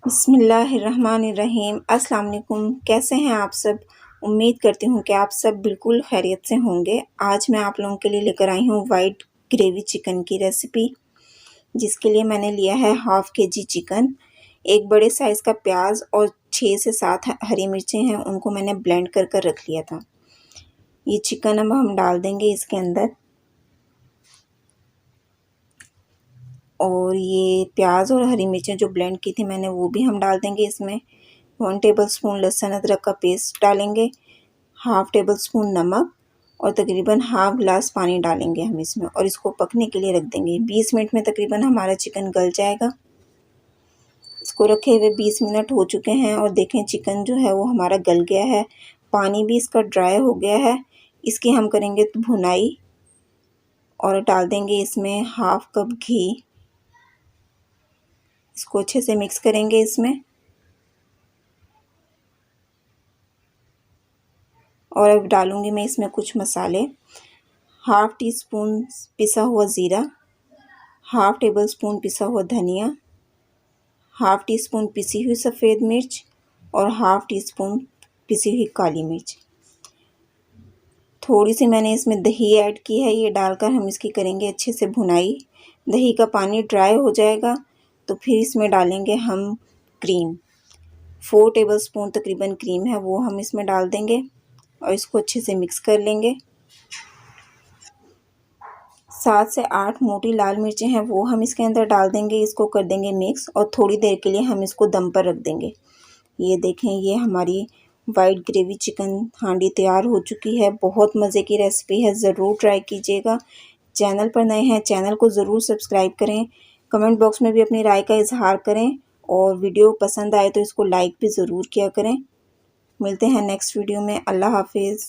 बिस्मिल्लाहिर्रहमानिर्रहीम। अस्सलाम वालेकुम। कैसे हैं आप सब? उम्मीद करती हूँ कि आप सब बिल्कुल खैरियत से होंगे। आज मैं आप लोगों के लिए लेकर आई हूँ वाइट ग्रेवी चिकन की रेसिपी, जिसके लिए मैंने लिया है हाफ़ केजी चिकन, एक बड़े साइज़ का प्याज और 6 से 7 हरी मिर्चें हैं, उनको मैंने ब्लेंड कर रख लिया था। ये चिकन अब हम डाल देंगे इसके अंदर, और ये प्याज और हरी मिर्चें जो ब्लेंड की थी मैंने वो भी हम डाल देंगे इसमें। 1 टेबलस्पून लहसुन अदरक का पेस्ट डालेंगे, हाफ़ टेबल स्पून नमक और तकरीबन हाफ़ गिलास पानी डालेंगे हम इसमें, और इसको पकने के लिए रख देंगे। 20 मिनट में तकरीबन हमारा चिकन गल जाएगा। इसको रखे हुए 20 मिनट हो चुके हैं और देखें चिकन जो है वो हमारा गल गया है, पानी भी इसका ड्राई हो गया है। इसकी हम करेंगे भुनाई और डाल देंगे इसमें हाफ़ कप घी। इसको अच्छे से मिक्स करेंगे इसमें, और अब डालूंगी मैं इसमें कुछ मसाले। हाफ़ टी स्पून पिसा हुआ ज़ीरा, हाफ़ टेबल स्पून पिसा हुआ धनिया, हाफ़ टी स्पून पिसी हुई सफ़ेद मिर्च और हाफ़ टी स्पून पिसी हुई काली मिर्च। थोड़ी सी मैंने इसमें दही ऐड की है, ये डालकर हम इसकी करेंगे अच्छे से भुनाई। दही का पानी ड्राई हो जाएगा तो फिर इसमें डालेंगे हम क्रीम। 4 टेबलस्पून तकरीबन क्रीम है, वो हम इसमें डाल देंगे और इसको अच्छे से मिक्स कर लेंगे। 7 से 8 मोटी लाल मिर्चें हैं, वो हम इसके अंदर डाल देंगे। इसको कर देंगे मिक्स और थोड़ी देर के लिए हम इसको दम पर रख देंगे। ये देखें, ये हमारी वाइट ग्रेवी चिकन हांडी तैयार हो चुकी है। बहुत मज़े की रेसिपी है, ज़रूर ट्राई कीजिएगा। चैनल पर नए हैं, चैनल को ज़रूर सब्सक्राइब करें। कमेंट बॉक्स में भी अपनी राय का इजहार करें, और वीडियो पसंद आए तो इसको लाइक भी ज़रूर किया करें। मिलते हैं नेक्स्ट वीडियो में। अल्लाह हाफिज़।